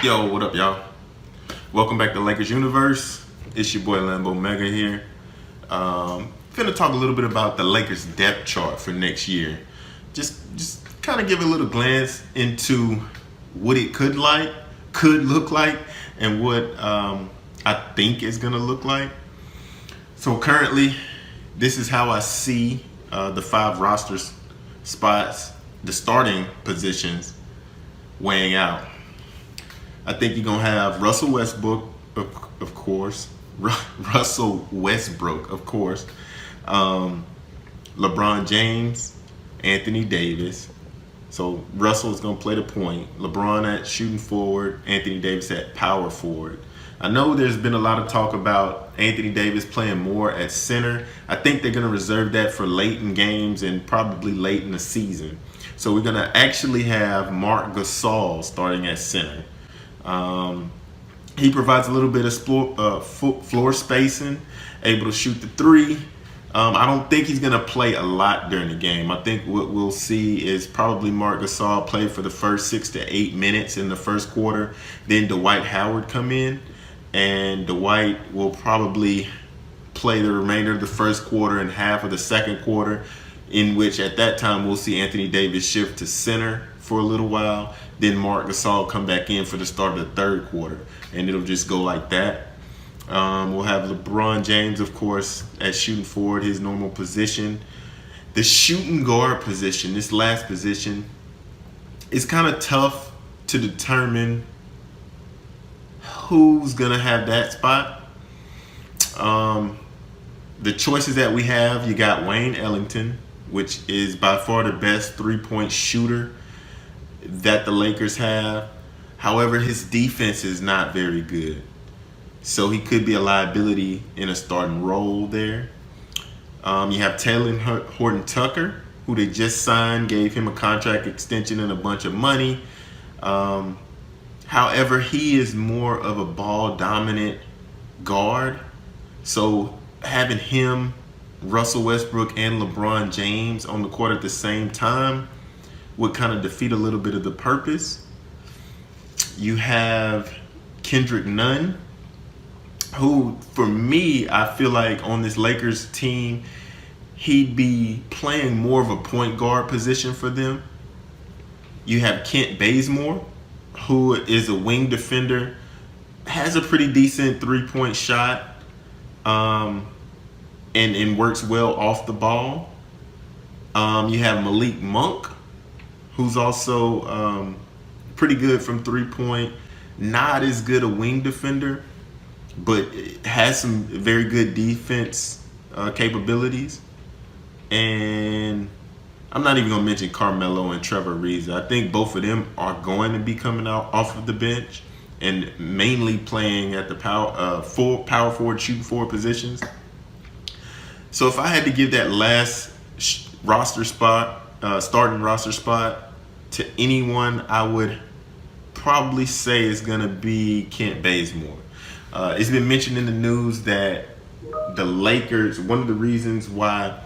Yo, what up, y'all? Welcome back to Lakers Universe. It's your boy Lambo Mega here. Finna talk a little bit about the Lakers depth chart for next year. Just kind of give a little glance into what it could look like, and what I think is gonna look like. So currently, this is how I see the 5 roster spots, the starting positions weighing out. I think you're going to have Russell Westbrook, of course. Russell Westbrook, of course. LeBron James, Anthony Davis. So Russell is going to play the point. LeBron at shooting forward. Anthony Davis at power forward. I know there's been a lot of talk about Anthony Davis playing more at center. I think they're going to reserve that for late in games and probably late in the season. So we're going to actually have Marc Gasol starting at center. He provides a little bit of floor spacing, able to shoot the three. I don't think he's going to play a lot during the game. I think what we'll see is probably Marc Gasol play for the first 6 to 8 minutes in the first quarter. Then Dwight Howard come in, and Dwight will probably play the remainder of the first quarter and half of the second quarter, in which at that time we'll see Anthony Davis shift to center for a little while. Then Marc Gasol come back in for the start of the third quarter, and it'll just go like that. We'll have LeBron James, of course, at shooting forward, his normal position. The shooting guard position, this last position, is kind of tough to determine who's going to have that spot. The choices that we have, you got Wayne Ellington, which is by far the best three-point shooter that the Lakers have. However, his defense is not very good. So he could be a liability in a starting role there. You have Taylor Horton-Tucker, who they just signed, gave him a contract extension and a bunch of money. However, he is more of a ball-dominant guard. So having him, Russell Westbrook, and LeBron James on the court at the same time would kind of defeat a little bit of the purpose. You have Kendrick Nunn, who, for me, I feel like on this Lakers team, he'd be playing more of a point guard position for them. You have Kent Bazemore, who is a wing defender, has a pretty decent three-point shot, and works well off the ball. You have Malik Monk, who's also pretty good from three-point, not as good a wing defender, but has some very good defense capabilities. And I'm not even going to mention Carmelo and Trevor Ariza. I think both of them are going to be coming out off of the bench and mainly playing at the power forward, shooting forward positions. So if I had to give that last roster spot, starting roster spot, to anyone, I would probably say it's going to be Kent Bazemore. It's been mentioned in the news that the Lakers, one of the reasons why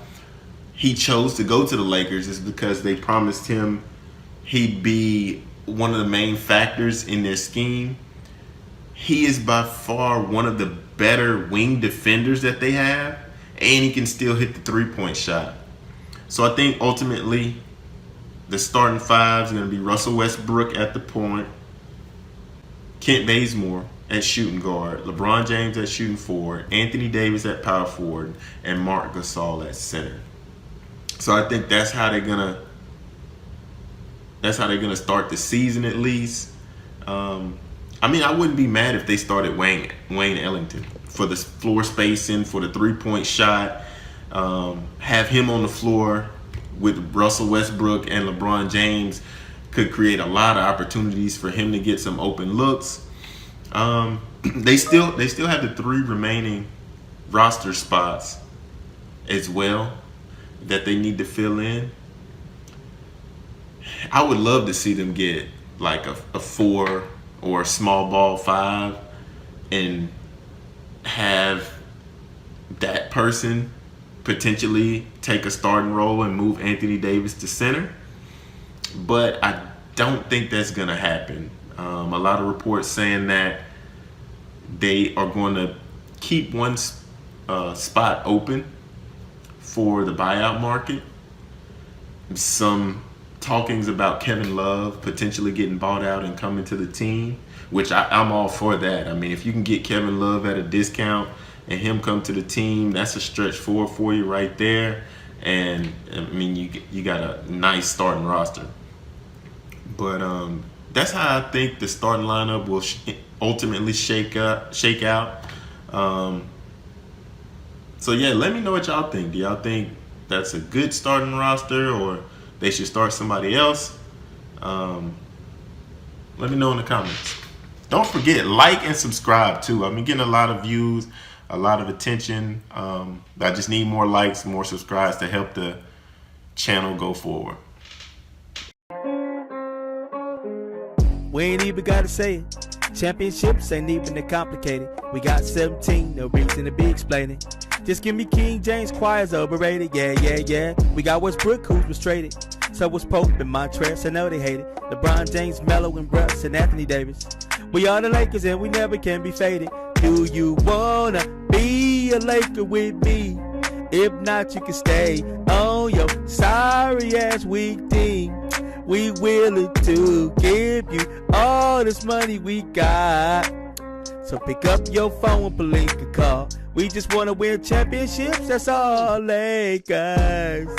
he chose to go to the Lakers is because they promised him he'd be one of the main factors in their scheme. He is by far one of the better wing defenders that they have, and he can still hit the three-point shot. So I think ultimately the starting 5 is going to be Russell Westbrook at the point, Kent Bazemore at shooting guard, LeBron James at shooting forward, Anthony Davis at power forward, and Marc Gasol at center. So I think that's how they're gonna start the season, at least. I mean, I wouldn't be mad if they started Wayne Ellington for the floor spacing, for the three-point shot. Have him on the floor with Russell Westbrook and LeBron James could create a lot of opportunities for him to get some open looks. They still have the 3 remaining roster spots as well that they need to fill in. I would love to see them get like a 4 or a small ball 5 and have that person potentially take a starting role and move Anthony Davis to center. But I don't think that's going to happen. A lot of reports saying that they are going to keep one spot open for the buyout market. Some talkings about Kevin Love potentially getting bought out and coming to the team, which I'm all for that. I mean, if you can get Kevin Love at a discount and him come to the team, that's a stretch forward for you right there. And I mean, you got a nice starting roster. But that's how I think the starting lineup will ultimately shake out. So yeah, let me know what y'all think. Do y'all think that's a good starting roster, or they should start somebody else? Let me know in the comments. Don't forget, like and subscribe too. I've been getting a lot of views, a lot of attention. I just need more likes, more subscribes to help the channel go forward. We ain't even gotta say it. Championships ain't even that complicated. We got 17, no reason to be explaining. Just give me King James, choir's overrated. Yeah. We got Westbrook, who's was traded. So was Pope and Montrezl, I know they hate it. LeBron James, Melo and Russ and Anthony Davis. We are the Lakers and we never can be faded. Do you wanna be a Laker with me? If not, you can stay on your sorry ass weak team. We willing to give you all this money we got. So pick up your phone and Palinka call. We just wanna win championships, that's all, Lakers.